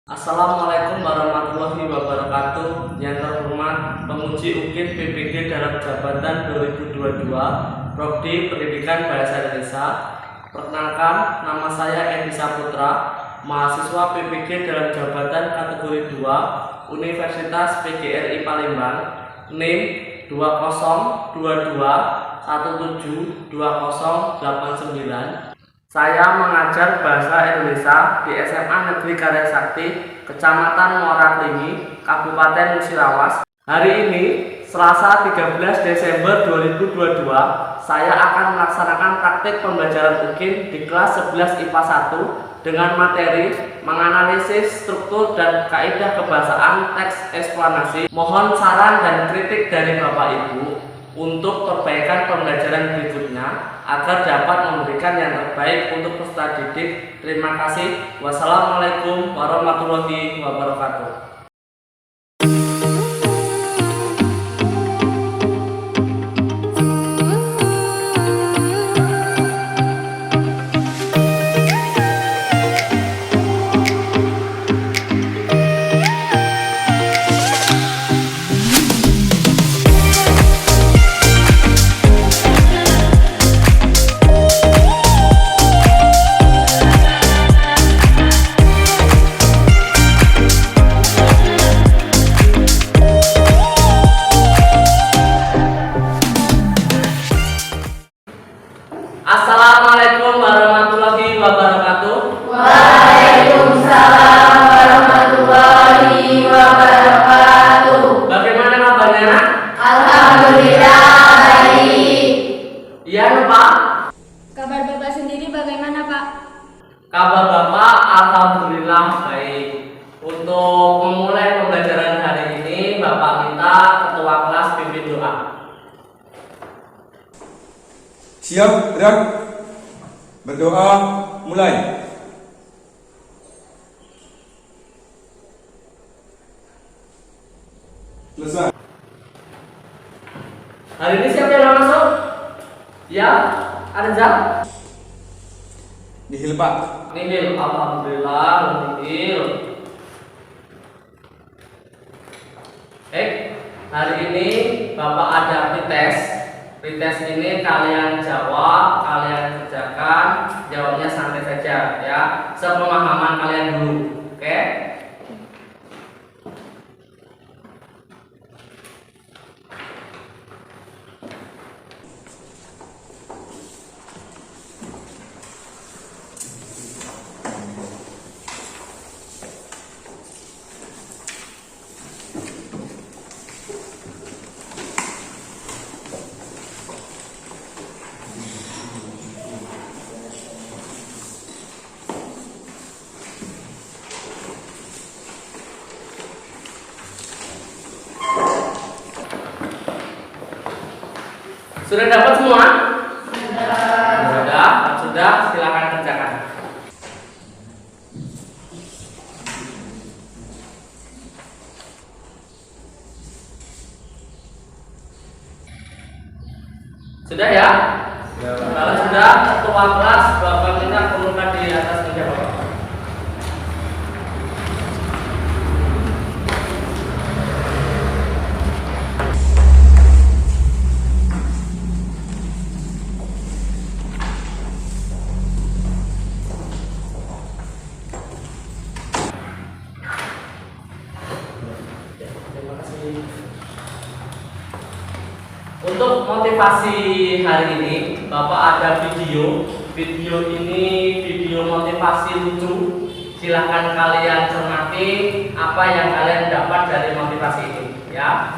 Assalamualaikum warahmatullahi wabarakatuh. Yang terhormat Pemuji UKIN PBG dalam jabatan 2022 Prodi Pendidikan Bahasa Indonesia. Perkenalkan, nama saya Edi Saputra, mahasiswa PBG dalam jabatan kategori 2 Universitas PGRI Palembang, NIM 2022172089. Saya mengajar bahasa Indonesia di SMA Negeri Karya Sakti, Kecamatan Muarajambi, Kabupaten Musirawas. Hari ini, Selasa 13 Desember 2022, saya akan melaksanakan praktik pembelajaran UKIN di kelas 11 IPA 1 dengan materi menganalisis struktur dan kaidah kebahasaan teks eksplanasi. Mohon saran dan kritik dari Bapak Ibu untuk perbaikan pembelajaran berikutnya agar dapat memberikan yang terbaik untuk peserta didik. Terima kasih. Wassalamualaikum warahmatullahi wabarakatuh. Assalamualaikum warahmatullahi wabarakatuh. Waalaikumsalam warahmatullahi wabarakatuh. Bagaimana kabarnya? Alhamdulillah baik. Iya, Pak. Kabar Bapak sendiri bagaimana, Pak? Kabar Bapak alhamdulillah baik. Untuk memulai pembelajaran hari ini, Bapak minta ketua kelas pimpin doa. Siap, gerak. Berdoa, mulai. Selesai. Hari ini siapa yang masuk? Ya, ada jam? Nihil, Pak. Nihil, alhamdulillah, nihil. Hari ini Bapak ada pretest. Pretest ini kalian jawab, kalian kerjakan, jawabnya santai saja ya, sepemahaman kalian dulu, oke? Sudah dapat semua? Sudah, silakan kerjakan. Sudah ya? Kalau sudah, ketua kelas Bapak minta kumpulkan di atas meja Bapak. Untuk motivasi hari ini, Bapak ada video. Video ini video motivasi lucu. Silahkan kalian cermati apa yang kalian dapat dari motivasi ini, ya.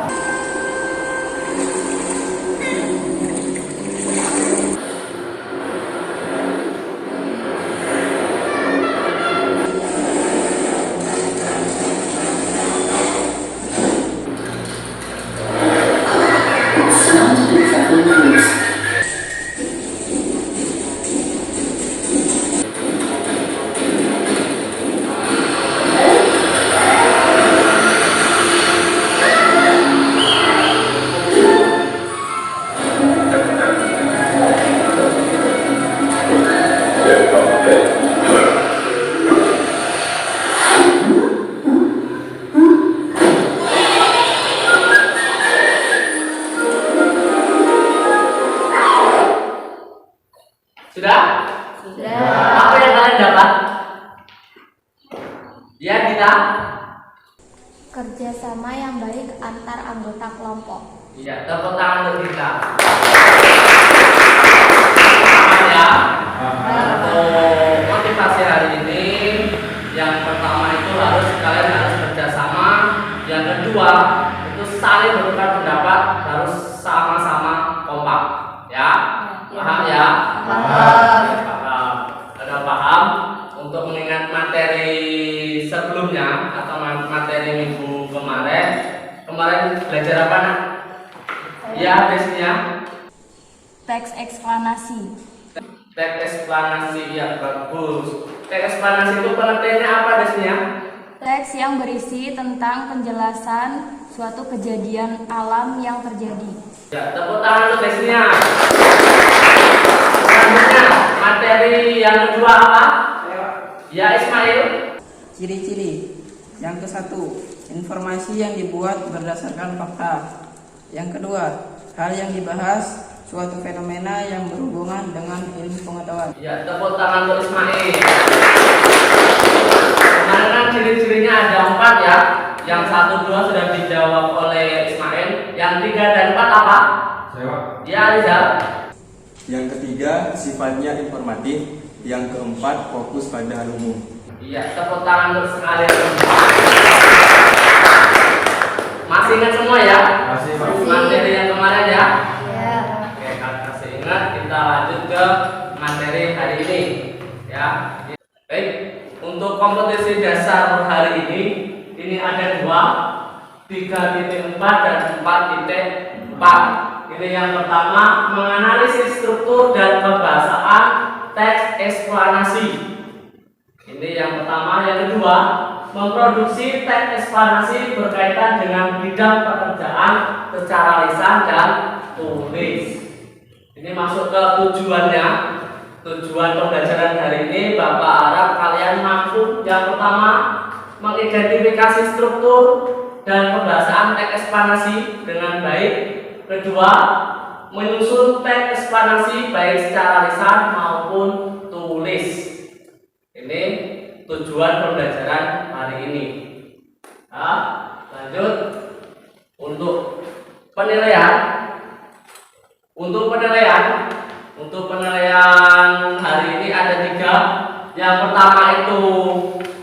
Sudah? Sudah. Apa yang kalian dapat? Ya, kita? Kerjasama yang baik antar anggota kelompok. Iya, tepuk tangan untuk kita. Ya. Untuk motivasi hari ini, yang pertama itu kalian harus kerjasama. Yang kedua itu saling bertukar pendapat, harus sama-sama kompak. Ya, paham ya? Paham. Paham. Ada paham? Untuk mengingat materi sebelumnya atau materi minggu kemarin belajar apa nak? Ya, tesnya Teks eksplanasi. teks eksplanasi, ya bagus. Teks eksplanasi itu pengertiannya apa desnya? Teks yang berisi tentang penjelasan suatu kejadian alam yang terjadi. Ya, tepuk tangan untuk desnya. Selanjutnya, materi yang kedua apa? Ya, Ismail. Ciri-ciri. Yang ke-1, informasi yang dibuat berdasarkan fakta. Yang kedua, hal yang dibahas, suatu fenomena yang berhubungan dengan ilmu pengetahuan. Ya, tepuk tangan untuk Ismail. Karena ciri-cirinya ada 4 ya. Yang 1, 2 sudah dijawab oleh Ismail. Yang 3 dan 4 apa? Ya, Rizal. Yang ketiga, sifatnya informatif. Yang keempat, fokus pada hal umum. Iya, tepuk tangan untuk sekalian semua. Masih ingat semua ya? Masih. Materi yang kemarin ya? Ya. Oke, kasih ingat, kita lanjut ke materi hari ini. Ya. Baik, untuk kompetisi dasar hari ini ada 2, 3.4 dan 4.4. Ini yang pertama, menganalisis struktur dan kebahasaan teks eksplanasi. Ini yang pertama. Yang kedua, memproduksi teks eksplanasi berkaitan dengan bidang pekerjaan secara lisan dan tulis. Ini masuk ke tujuannya. Tujuan pembelajaran hari ini, Bapak harap kalian mampu yang pertama mengidentifikasi struktur dan pembahasan teks eksplanasi dengan baik. Kedua, menyusun teks eksplanasi baik secara lisan maupun tulis. Ini tujuan pembelajaran hari ini. Nah, lanjut untuk penilaian. Untuk penilaian hari ini ada 3. Yang pertama itu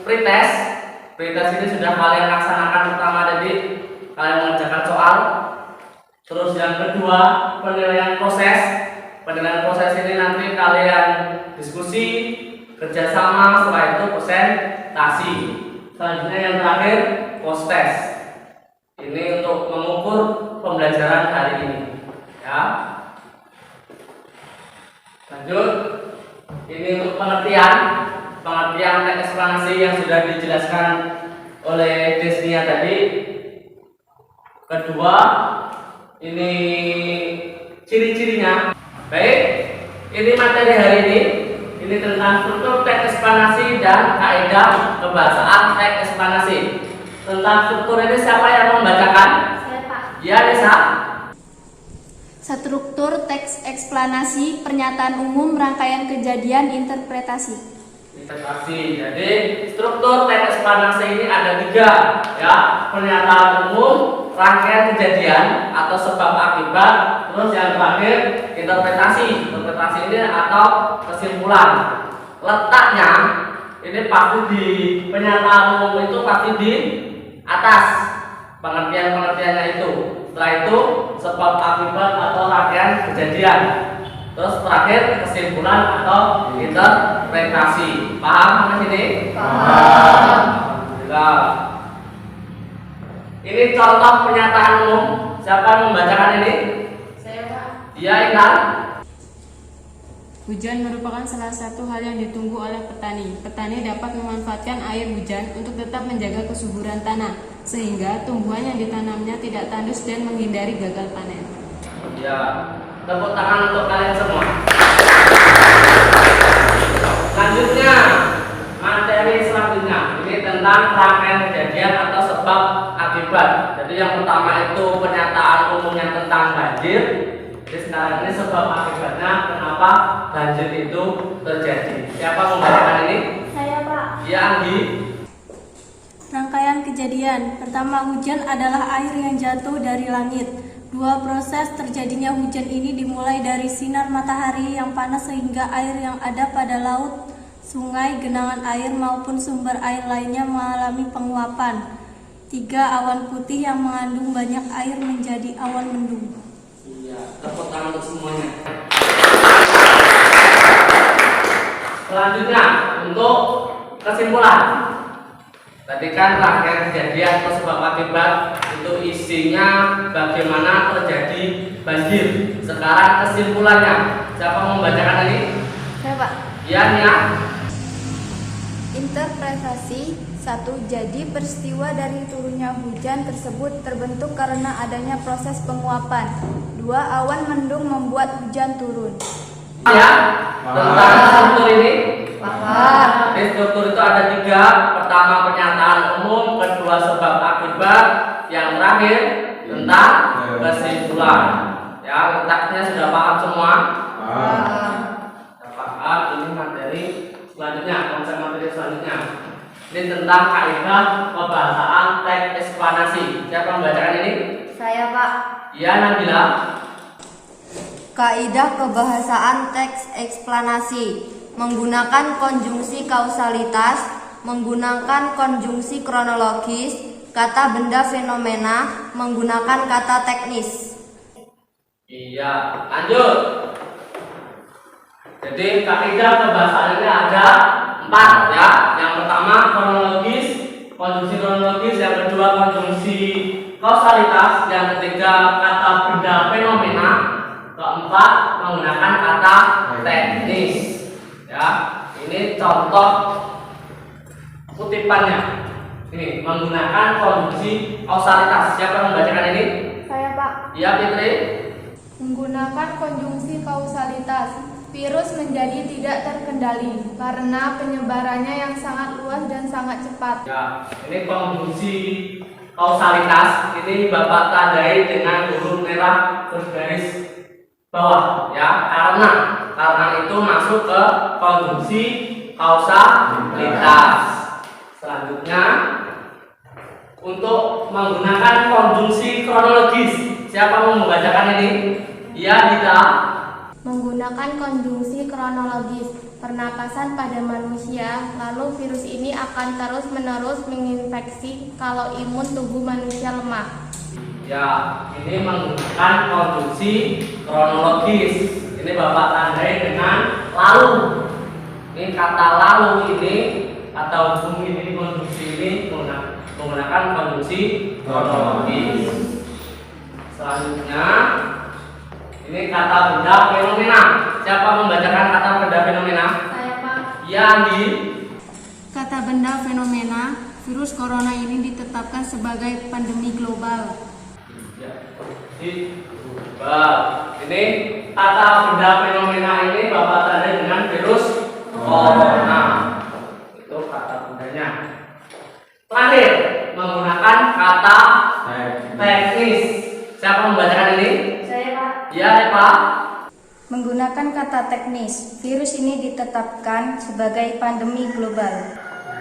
pretest. Pretest ini sudah kalian laksanakan pertama tadi, kalian mengerjakan soal. Terus yang kedua, penilaian proses. Penilaian proses ini nanti kalian diskusi, kerjasama, setelah itu presentasi. Selanjutnya yang terakhir, post test. Ini untuk mengukur pembelajaran hari ini. Ya. Lanjut. Ini untuk pengertian teks eksplanasi yang sudah dijelaskan oleh Desnia tadi. Kedua, ini ciri-cirinya. Baik, ini materi hari ini. Ini tentang struktur teks eksplanasi dan kaidah kebahasaan teks eksplanasi. Tentang struktur ini siapa yang membacakan? Saya, Pak. Ya, Nisa. Struktur teks eksplanasi, pernyataan umum, rangkaian kejadian, interpretasi. Interpretasi. Jadi struktur teks eksplanasi ini ada 3 ya. Pernyataan umum, rangkaian kejadian atau sebab akibat, terus yang terakhir interpretasi. Interpretasi ini atau kesimpulan. Letaknya ini pasti di pernyataan umum itu pasti di atas pengertiannya itu. Setelah itu sebab akibat atau rangkaian kejadian. Terus terakhir kesimpulan atau interpretasi. Paham sampai sini? Paham. Alhamdulillah. Ini contoh pernyataan umum. Siapa yang membacakan ini? Saya, Pak. Iya, Intan. Hujan merupakan salah satu hal yang ditunggu oleh petani. Petani dapat memanfaatkan air hujan untuk tetap menjaga kesuburan tanah, sehingga tumbuhan yang ditanamnya tidak tandus dan menghindari gagal panen. Ya, tepuk tangan untuk kalian semua. Selanjutnya, materi selanjutnya ini tentang rangkaian kejadian atau sebab akibat. Jadi yang pertama itu pernyataan umumnya tentang banjir. Jadi sekarang ini sebab akibatnya kenapa banjir itu terjadi. Siapa membacakan ini? Saya, Pak. Ya, Andi. Rangkaian kejadian. Pertama, hujan adalah air yang jatuh dari langit. Dua, proses terjadinya hujan ini dimulai dari sinar matahari yang panas sehingga air yang ada pada laut, sungai, genangan air maupun sumber air lainnya mengalami penguapan. 3, awan putih yang mengandung banyak air menjadi awan mendung. Iya, tepuk tangan untuk semuanya. Selanjutnya untuk kesimpulan. Tadi kan rangkaian kejadian atau sebab akibat itu isinya bagaimana terjadi banjir. Sekarang kesimpulannya. Siapa membacakan ini? Saya, Pak. Ya, Nia. Interpretasi 1. Jadi peristiwa dari turunnya hujan tersebut terbentuk karena adanya proses penguapan. 2. Awan mendung membuat hujan turun. Ya, tentang struktur ini. Paham. Di struktur itu ada 3. Pertama pernyataan umum, kedua sebab akibat, yang terakhir tentang kesimpulan. Ya, letaknya sudah paham semua? Sudah paham. Ini materi selanjutnya, konsep materi selanjutnya. Ini tentang kaidah pembahasaan teks eksplanasi. Siapa membacakan ini? Saya, Pak. Ya, Nabila. Kaidah kebahasaan teks eksplanasi menggunakan konjungsi kausalitas, menggunakan konjungsi kronologis, kata benda fenomena, menggunakan kata teknis. Iya, lanjut. Jadi kaidah pembahasan ini ada 4 ya. Yang pertama kronologis, konjungsi kronologis, yang kedua konjungsi kausalitas, yang ketiga kata benda fenomena, keempat menggunakan kata teknis. Ya, ini contoh kutipannya. Ini menggunakan konjungsi kausalitas. Siapa membacakan ini? Saya, Pak. Ya, Fitri. Menggunakan konjungsi kausalitas, virus menjadi tidak terkendali karena penyebarannya yang sangat luas dan sangat cepat. Ya, ini konjungsi kausalitas. Ini Bapak tandai dengan huruf merah bergaris bawah ya, karena itu masuk ke konjungsi kausalitas. Selanjutnya untuk menggunakan konjungsi kronologis. Siapa mau membacakan ini? Ya, Dita. Menggunakan konjungsi kronologis, pernapasan pada manusia, lalu virus ini akan terus-menerus menginfeksi kalau imun tubuh manusia lemah. Ya, ini menggunakan konjungsi kronologis. Ini Bapak tandai dengan lalu. Ini kata lalu ini atau hukum ini, konjungsi ini menggunakan konjungsi kronologis. Selanjutnya ini kata benda fenomena. Siapa membacakan kata benda fenomena? Saya, Pak. Ya, Andi. Kata benda fenomena, virus corona ini ditetapkan sebagai pandemi global. Ya, global. Ini kata benda fenomena ini Bapak tandai dengan virus corona. Itu kata bendanya. Terakhir menggunakan kata teknis. Siapa membacakan ini? Saya, Pak. Ya, Pak. Menggunakan kata teknis, virus ini ditetapkan sebagai pandemi global.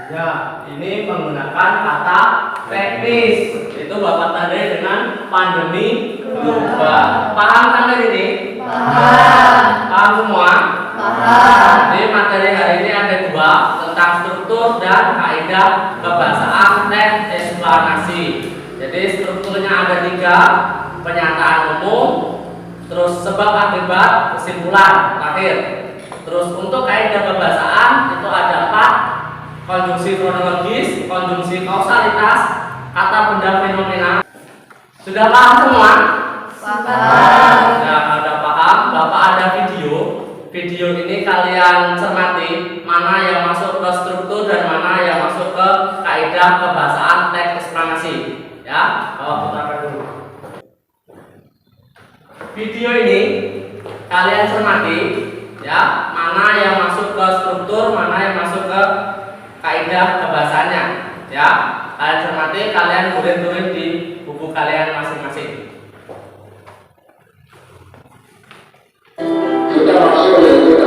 Ya, ini menggunakan kata teknis. Itu Bapak tandai dengan pandemi global. Paham sampai ini? Paham. Paham semua? Paham. Jadi materi hari ini ada 2 tentang struktur dan kaidah kebahasaan teks eksplanasi. Jadi strukturnya ada 3, pernyataan umum, terus sebab akibat, kesimpulan terakhir. Terus untuk kaidah kebahasaan itu ada 4, konjungsi kronologis, konjungsi kausalitas, kata benda fenomena. Sudah paham semua? Paham. Ya, ada paham. Bapak ada video. Video ini kalian cermati mana yang masuk ke struktur dan mana yang masuk ke kaidah kebahasaan teks eksplanasi. Ya, Bapak putarkan dulu. Video ini kalian cermati ya, mana yang masuk ke struktur, mana yang masuk ke kaidah kebahasaannya. Ya, kalian cermati, kalian boleh tulis di buku kalian masing-masing. Kita masuk ke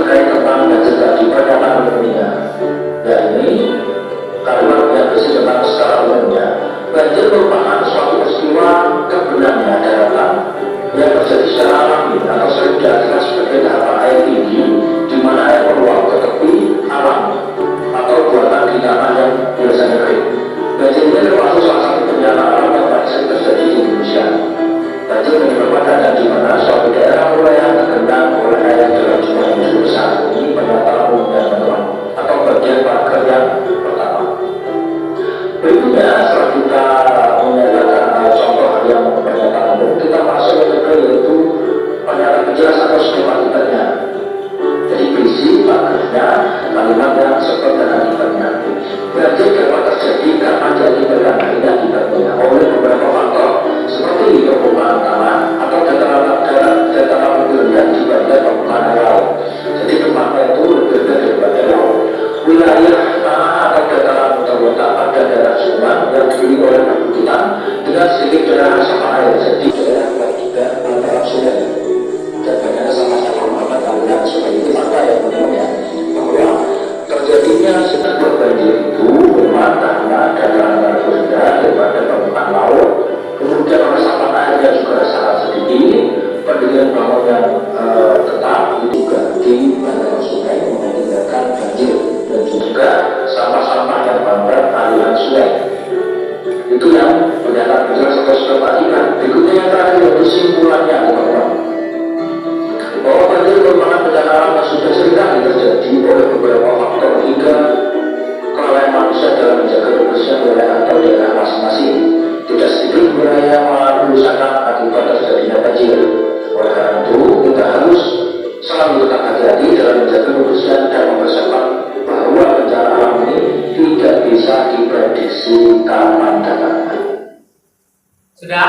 Sudah?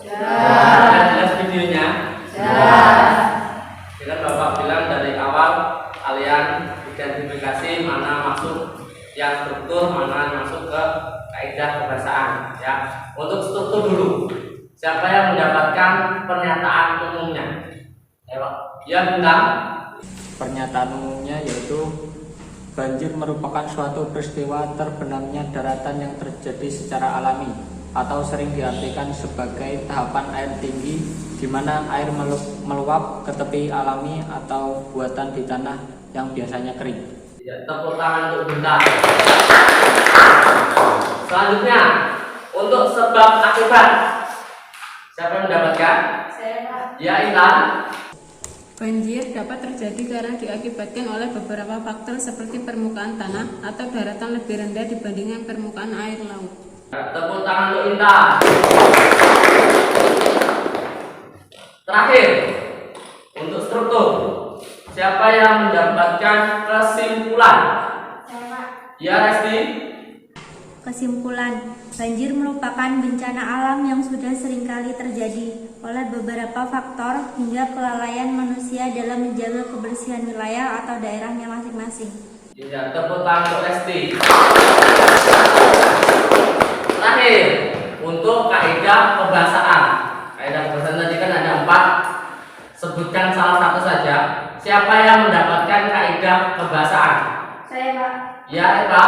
Sudah jelas videonya? Sudah. Bila Bapak bilang dari awal kalian identifikasi mana masuk yang struktur, mana yang masuk ke kaidah kebahasaan ya. Untuk struktur dulu. Siapa yang mendapatkan pernyataan umumnya? Ya, bintang. Pernyataan umumnya yaitu banjir merupakan suatu peristiwa terbenamnya daratan yang terjadi secara alami atau sering diartikan sebagai tahapan air tinggi di mana air meluap ke tepi alami atau buatan di tanah yang biasanya kering. Ya, tepuk tangan untuk bintang. Selanjutnya, untuk sebab akibat. Siapa yang mendapatkan? Saya, Pak. Ya, Intan. Banjir dapat terjadi karena diakibatkan oleh beberapa faktor seperti permukaan tanah atau daratan lebih rendah dibandingkan permukaan air laut. Tepuk tangan untuk Intan. Terakhir, untuk struktur. Siapa yang mendapatkan kesimpulan? Saya, Pak. Ya, Resti. Kesimpulan, banjir merupakan bencana alam yang sudah seringkali terjadi oleh beberapa faktor hingga kelalaian manusia dalam menjaga kebersihan wilayah atau daerahnya masing-masing. Ya, tepuk tangan untuk Resti. Terakhir, untuk kaidah kebahasaan. Kaidah kebahasaan tadi kan ada 4. Sebutkan salah satu saja. Siapa yang mendapatkan kaidah kebahasaan? Saya, Pak. Ya, Eva.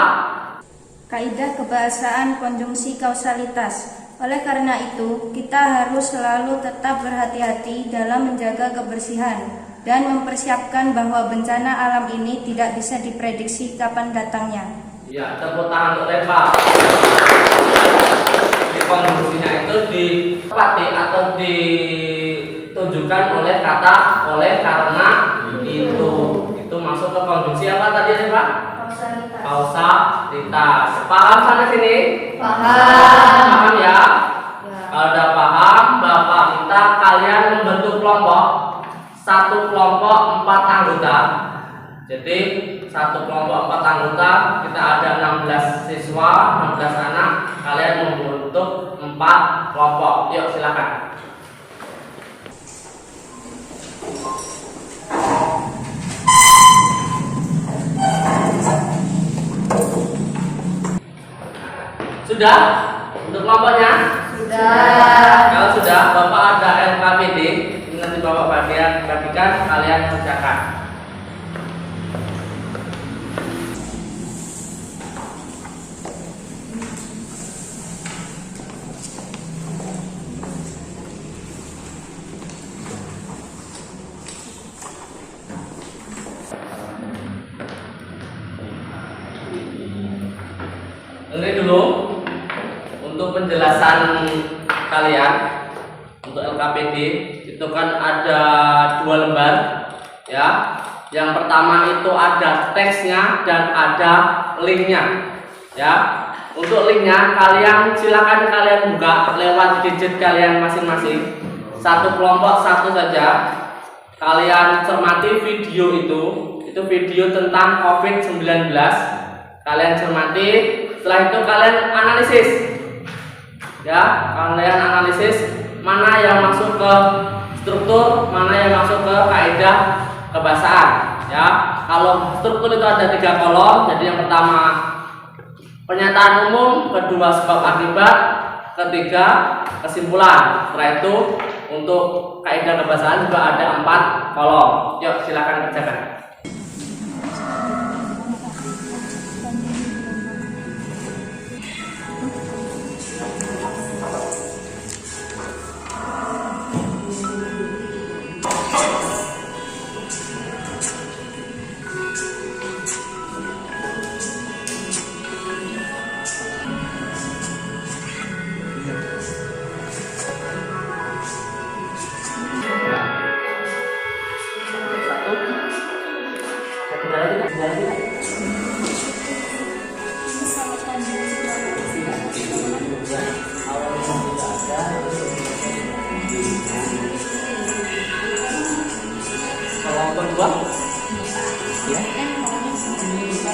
Kaidah kebahasaan konjungsi kausalitas. Oleh karena itu, kita harus selalu tetap berhati-hati dalam menjaga kebersihan dan mempersiapkan bahwa bencana alam ini tidak bisa diprediksi kapan datangnya. Ya, tepuk tangan untuk Eva. Di konjungsinya itu ditepati atau ditunjukkan oleh kata oleh karena itu masuk ke konjungsi apa tadi Eva? Kausalitas. Kausalitas. Paham sampai sini? Paham. Paham ya? Ya. Kalau udah paham, Bapak minta kalian membentuk kelompok. Satu kelompok 4 anggota. Jadi satu kelompok 4 anggota, kita ada 16 siswa, 16 anak. Kalian membentuk 4 kelompok. Yuk silakan. Sudah? Untuk kelompoknya? Sudah. Kalau sudah, Bapak ada LKPD. Ini nanti Bapak bagikan, kalian kerjakan. Ini dulu untuk penjelasan kalian untuk LKPD itu kan ada 2 lembar ya. Yang pertama itu ada teksnya dan ada linknya ya. Untuk linknya silakan kalian buka lewat gadget kalian masing-masing. Satu kelompok satu saja. Kalian cermati video itu video tentang COVID-19. Kalian cermati. Setelah itu kalian analisis ya, kalian analisis mana yang masuk ke struktur, mana yang masuk ke kaidah kebahasaan ya. Kalau struktur itu ada 3 kolom. Jadi yang pertama pernyataan umum, kedua sebab akibat, ketiga kesimpulan. Setelah itu untuk kaidah kebahasaan juga ada 4 kolom. Yuk silakan kerjakan. Kalau kedua, ya.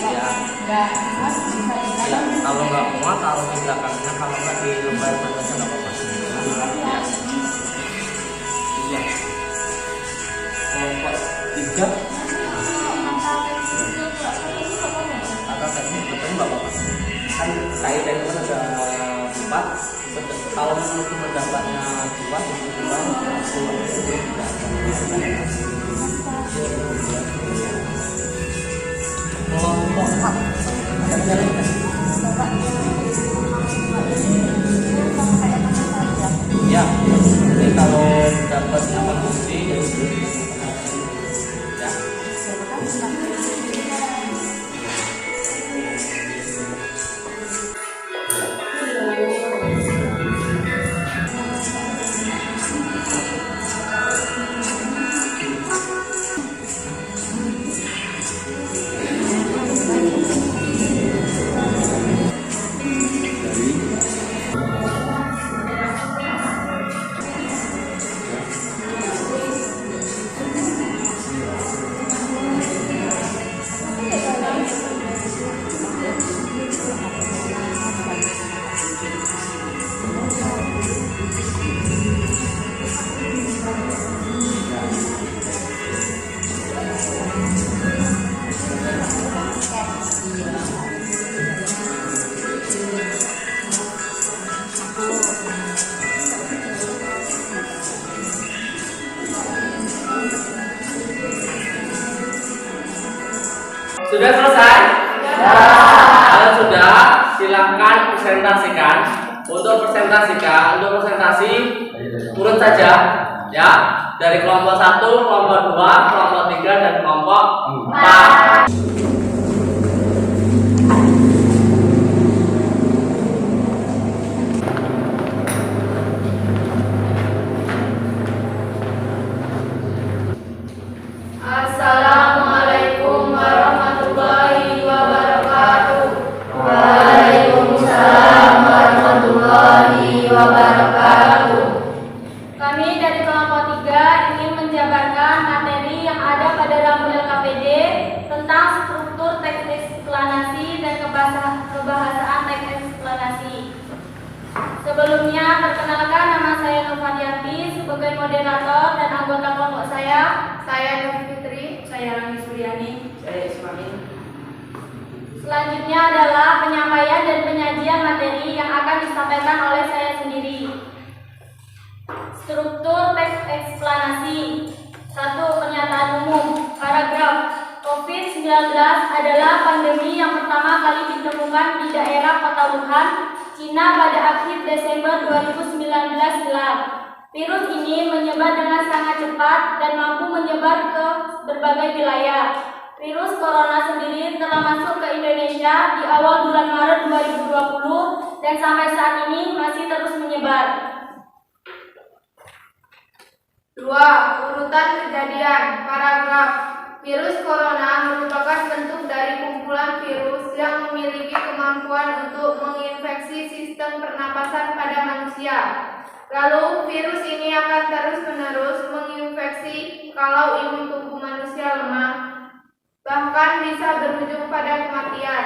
ya. Nggak muat bisa di Ya, kalau nggak muat taruh di belakangnya, kalau nggak di lembar batasnya nggak apa-apa. Ya. Kelompok 3 atau teknik betul nggak apa-apa. Kan kaidah itu kan ada 4. Kalau menurut pendapatnya 2 itu 2 kelompok 4 ada jalan kan? Ya, jadi kalau dapatnya konstruksi ya itu ya. Sudah selesai? Kalau sudah, silakan presentasikan. Untuk presentasi turun saja, ya, dari kelompok 1, kelompok 2, kelompok 3, dan kelompok 4. Assalamualaikum warahmatullahi wabarakatuh. Waalaikumsalam warahmatullahi wabarakatuh. Kami dari kelompok 3 ingin menjabarkan materi yang ada pada rambu LKPD tentang struktur teks eksplanasi dan kebahasaan teks eksplanasi. Sebelumnya, perkenalkan nama saya Nurfadiati sebagai moderator dan anggota kelompok saya Nur Fitri, saya Rani Suryani, Saya Ismail. Selanjutnya adalah penyampaian dan penyajian materi yang akan disampaikan oleh saya sendiri. Struktur teks eksplanasi. 1. Pernyataan umum. Paragraf. COVID-19 adalah pandemi yang pertama kali ditemukan di daerah kota Wuhan, Cina pada akhir Desember 2019 silam. Virus ini menyebar dengan sangat cepat dan mampu menyebar ke berbagai wilayah. Virus corona sendiri telah masuk ke Indonesia di awal bulan Maret 2020 dan sampai saat ini masih terus menyebar. 2. Urutan kejadian. Paragraf. Virus corona merupakan bentuk dari kumpulan virus yang memiliki kemampuan untuk menginfeksi sistem pernapasan pada manusia. Lalu virus ini akan terus-menerus menginfeksi kalau imun tubuh manusia lemah, bahkan bisa berujung pada kematian.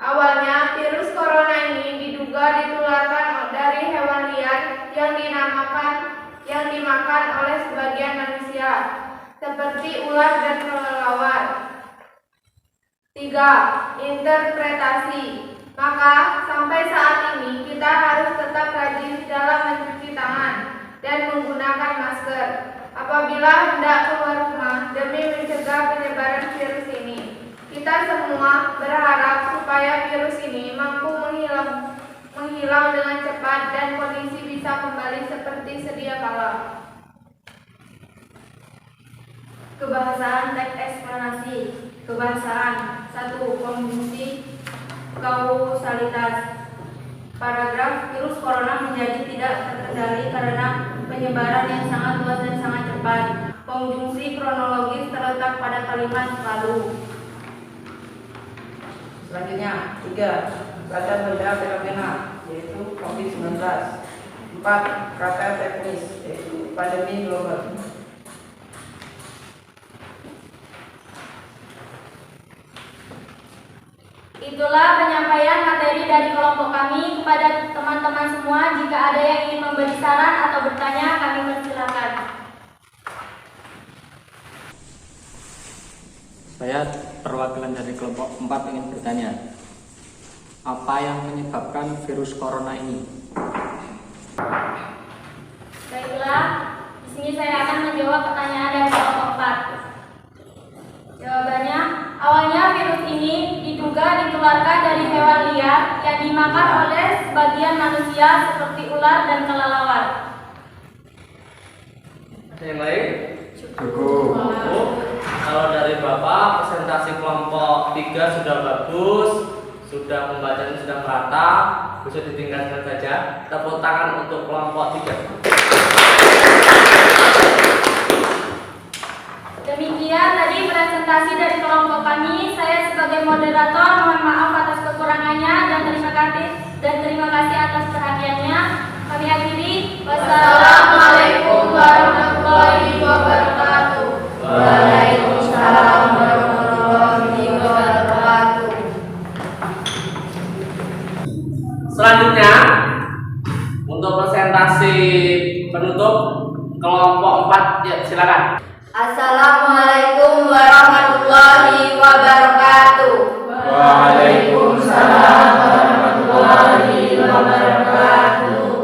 Awalnya virus corona ini diduga ditularkan dari hewan liar yang dimakan oleh sebagian manusia, seperti ular dan kelelawar. 3. Interpretasi. Maka sampai saat ini kita harus tetap rajin dalam mencuci tangan dan menggunakan masker apabila hendak keluar rumah demi mencegah penyebaran virus ini. Kita semua berharap supaya virus ini mampu menghilang dengan cepat dan kondisi bisa kembali seperti sedia kala. Kebahasaan teks eksplanasi. Kebahasaan. 1. Konjungsi kausalitas. Paragraf. Virus corona menjadi tidak terkendali karena penyebaran yang sangat luas dan sangat cepat. Konjungsi kronologis terletak pada kalimat lalu. Selanjutnya 3. Kata benda fenomena, yaitu COVID-19. 4. Kata teknis, yaitu pandemi global. Itulah penyampaian materi dari kelompok kami kepada teman-teman semua. Jika ada yang ingin memberi saran atau bertanya, kami persilakan. Saya perwakilan dari kelompok 4 ingin bertanya, apa yang menyebabkan virus corona ini? Baiklah, di sini saya akan menjawab pertanyaan dari kelompok 4. Jawabannya, awalnya virus ini diduga ditularkan dari hewan liar yang dimakan oleh sebagian manusia seperti ular dan kelelawar. Ada yang lain? Cukup. Kalau dari Bapak, presentasi kelompok 3 sudah bagus, sudah pembacaan sudah merata, bisa ditingkatkan saja. Tepuk tangan untuk kelompok 3. Demikian tadi presentasi dari kelompok kami. Saya sebagai moderator mohon maaf atas kekurangannya dan terima kasih atas perhatiannya. Kami akhiri. Wassalamualaikum warahmatullahi wabarakatuh. Waalaikumsalam warahmatullahi wabarakatuh. Selanjutnya, untuk presentasi penutup kelompok 4, ya silakan. Assalamualaikum warahmatullahi wabarakatuh. Waalaikumsalam warahmatullahi wabarakatuh.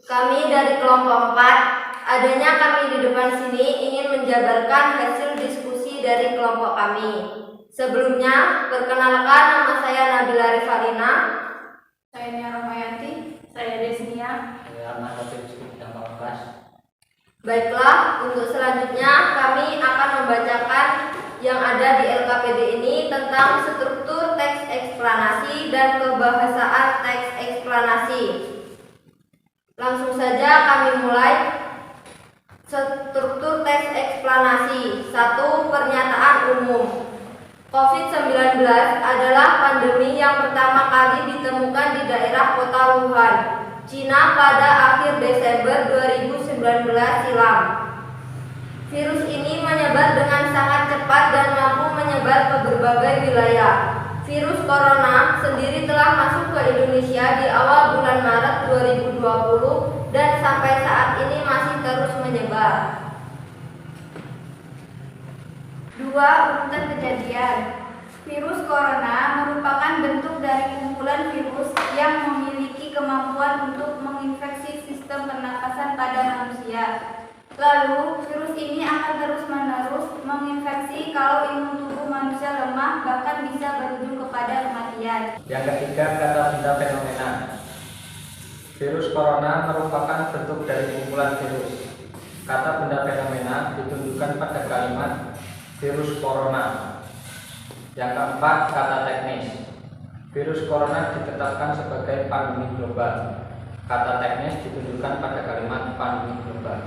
Kami dari kelompok 4, adanya kami di depan sini ingin menjabarkan hasil diskusi dari kelompok kami. Sebelumnya, perkenalkan, nama saya Nabila Rivalina. Saya Nia Romayanti. Saya Desnia. Baiklah, untuk selanjutnya kami akan membacakan yang ada di LKPD ini tentang struktur teks eksplanasi dan kebahasaan teks eksplanasi. Langsung saja kami mulai. Struktur teks eksplanasi. 1. Pernyataan umum. COVID-19 adalah pandemi yang pertama kali ditemukan di daerah kota Wuhan, Cina pada akhir Desember 2019 silam. Virus ini menyebar dengan sangat cepat dan mampu menyebar ke berbagai wilayah. Virus corona sendiri telah masuk ke Indonesia di awal bulan Maret 2020 dan sampai saat ini masih terus menyebar. 2. Urutan kejadian. Virus corona merupakan bentuk dari kumpulan virus yang memiliki kemampuan untuk menginfeksi sistem pernapasan pada manusia. Lalu, virus ini akan terus-menerus menginfeksi kalau imun tubuh manusia lemah, bahkan bisa berujung kepada kematian. Yang ketiga, kata benda fenomena. Virus corona merupakan bentuk dari kumpulan virus. Kata benda fenomena ditunjukkan pada kalimat virus corona. Yang keempat, kata teknis. Virus corona ditetapkan sebagai pandemi global. Kata teknis ditunjukkan pada kalimat pandemi global.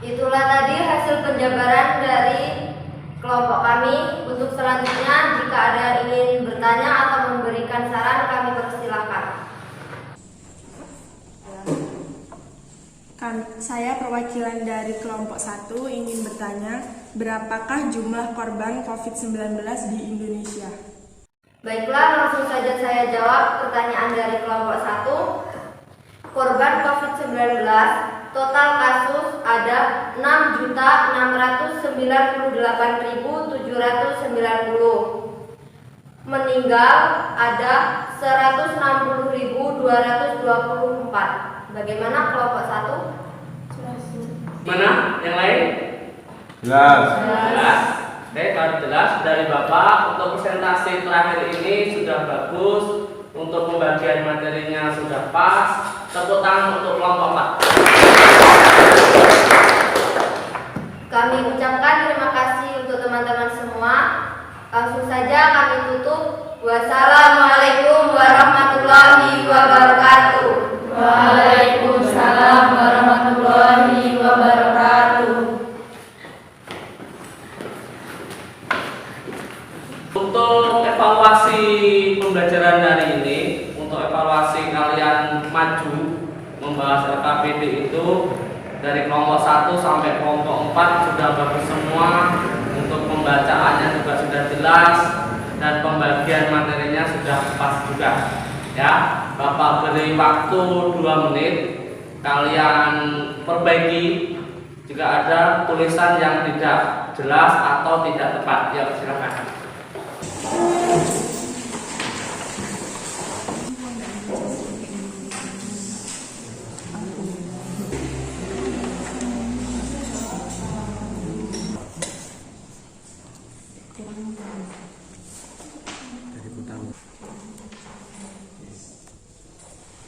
Itulah tadi hasil penjabaran dari kelompok kami. Untuk selanjutnya, jika ada yang ingin bertanya atau memberikan saran, kami persilakan. Saya perwakilan dari kelompok 1 ingin bertanya, berapakah jumlah korban COVID-19 di Indonesia? Baiklah, langsung saja saya jawab pertanyaan dari kelompok 1. Korban COVID-19, total kasus ada 6.998.790. Meninggal ada 160.224. Bagaimana kelompok 1? Mana? Yang lain? Jelas. Jelas. Oke, kalau jelas dari Bapak, untuk presentasi terakhir ini sudah bagus, untuk pembagian materinya sudah pas. Tepuk tangan untuk kelompok 4. Kami ucapkan terima kasih untuk teman-teman semua. Langsung saja kami tutup. Wassalamualaikum warahmatullahi wabarakatuh. Waalaikumsalam warahmatullahi wabarakatuh. Untuk evaluasi pembelajaran hari ini, untuk evaluasi kalian maju membahas LKPD itu dari kelompok 1 sampai kelompok 4 sudah bagus semua. Untuk pembacaannya juga sudah jelas dan pembagian materinya sudah pas juga. Ya, Bapak beri waktu 2 menit, kalian perbaiki jika ada tulisan yang tidak jelas atau tidak tepat. Ya, silakan.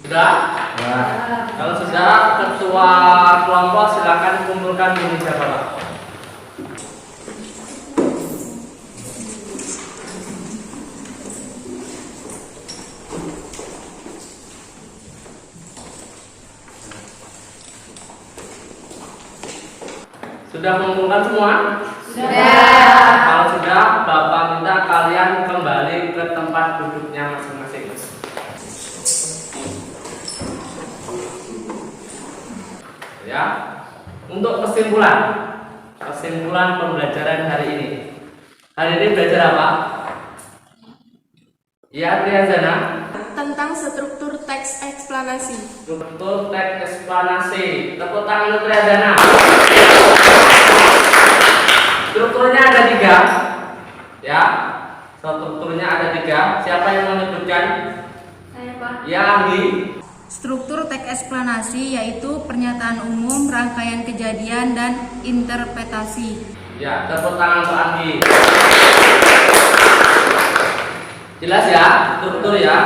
Sudah? Kalau sudah, ketua kelompok silakan kumpulkan bunyi jawaban. Sudah mengumpulkan semua? Sudah. Kalau sudah, Bapak minta kalian kembali ke tempat duduknya masing-masing. Ya, untuk kesimpulan pembelajaran hari ini. Hari ini belajar apa? Ya, Triazana. Tentang struktur teks eksplanasi. Struktur teks eksplanasi. Tepuk tangan untuk Triazana. Strukturnya ada 3. Ya, strukturnya ada 3. Siapa yang menyebutkan? Saya, Pak. Ya, Anggi. Struktur teks eksplanasi yaitu pernyataan umum, rangkaian kejadian, dan interpretasi. Ya, tepuk tangan untuk Anggi. Jelas ya, struktur ya.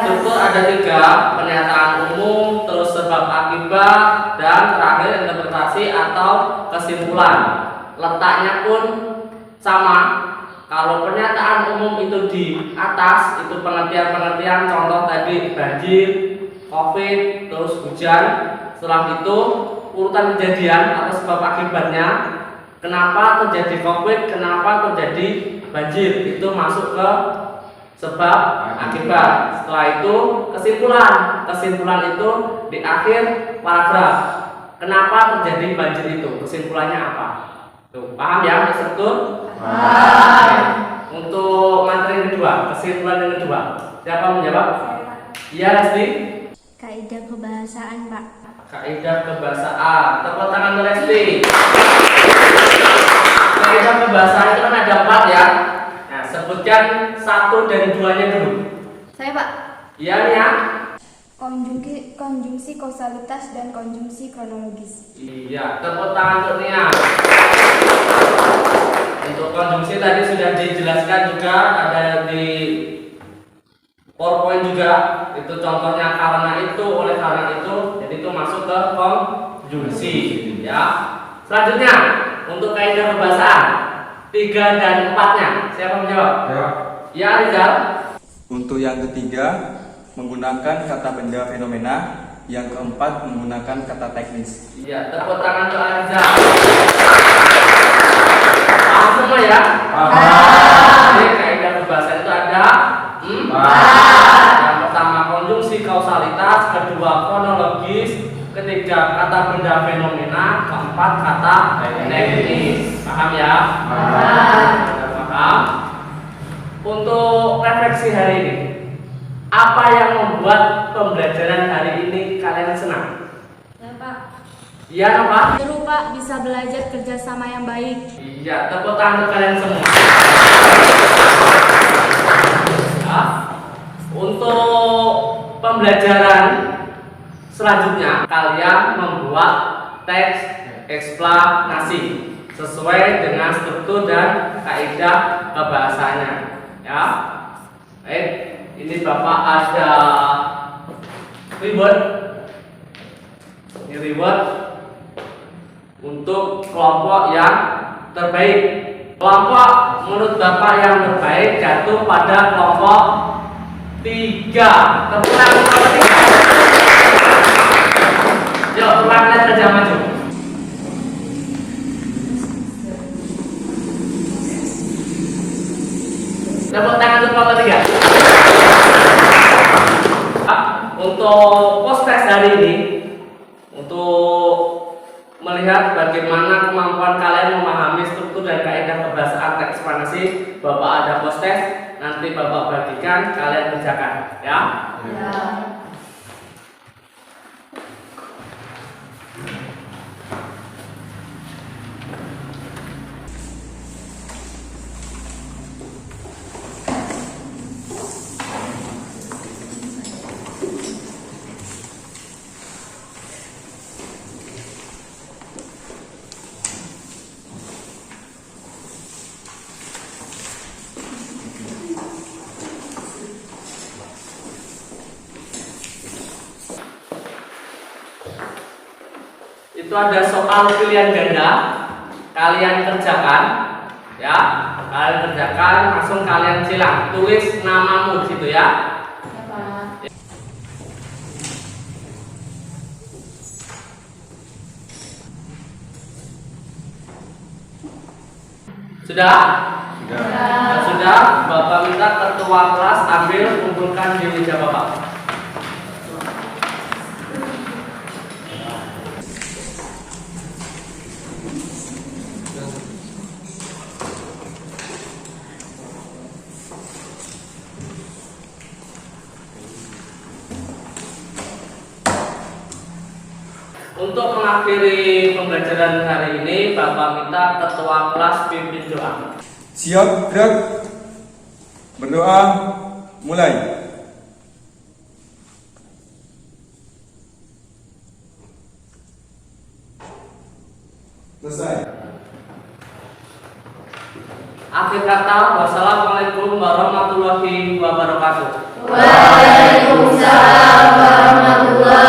Struktur ada 3, pernyataan umum, terus sebab akibat, dan terakhir interpretasi atau kesimpulan. Letaknya pun sama. Kalau pernyataan umum itu di atas, itu pengertian-pengertian, contoh tadi banjir, COVID, terus hujan. Setelah itu urutan kejadian atau sebab akibatnya, kenapa terjadi COVID, kenapa terjadi banjir, itu masuk ke sebab akibat. Setelah itu kesimpulan itu di akhir paragraf. Kenapa terjadi banjir itu, kesimpulannya apa? Tuh, paham ya struktur? Paham. Untuk materi kedua, kesimpulan yang kedua, siapa menjawab? Iya, Lesti. Kaidah kebahasaan, Pak. Kaidah kebahasaan. Tepuk tangan untuk Lesti. Kaidah kebahasaan itu kan ada 4 ya. Nah, sebutkan 1 dari 2-nya dulu. Saya, Pak. Iya, Nia. Konjungsi kausalitas dan konjungsi kronologis. Iya, tepuk tangan untuk Nia. Untuk konjungsi tadi sudah dijelaskan juga, ada di PowerPoint juga. Itu contohnya karena itu, oleh karena itu, jadi itu masuk ke konjungsi ya. Selanjutnya untuk kaidah kebahasaan 3 dan 4-nya siapa menjawab? Ya, Rizal. Untuk yang ketiga menggunakan kata benda fenomena, yang keempat menggunakan kata teknis. Iya, tepuk tangan untuk Rizal. Paham semua ya? Paham. Jadi kaidah kebahasaan itu ada 4. Yang pertama konjungsi kausalitas, kedua kronologis, ketiga kata benda fenomena, keempat kata teknis. Paham ya? Paham. Untuk refleksi hari ini, apa yang membuat pembelajaran hari ini kalian senang? Ya, Pak. Iya, apa? Seru, Pak, bisa belajar kerjasama yang baik. Iya, tepuk tangan untuk kalian semua. Ya. Untuk pembelajaran selanjutnya, kalian membuat teks eksplanasi sesuai dengan struktur dan kaidah kebahasaannya. Ya, baik. Ini Bapak ada reward. Ini reward untuk kelompok yang terbaik. Kelompok menurut Bapak yang terbaik jatuh pada kelompok 3. Tepuk tangan untuk kelompok 3. Yuk, keluarkan kerja maju. Tepuk tangan untuk kelompok 3. Untuk post-test hari ini, untuk melihat bagaimana kemampuan kalian memahami struktur dan kaidah kebahasaan nanti Bapak bagikan, kalian kerjakan ya. Ya. Itu ada soal pilihan ganda, kalian kerjakan ya, kalian kerjakan, langsung kalian silang tulis namamu gitu ya. Sudah? Sudah, Bapak minta ketua kelas ambil kumpulkan di meja Bapak. Untuk mengakhiri pembelajaran hari ini, Bapak minta ketua kelas pimpin doa. Siap, gerak. Berdoa, mulai. Selesai. Akhir kata, wassalamualaikum warahmatullahi wabarakatuh. Waalaikumsalam warahmatullahi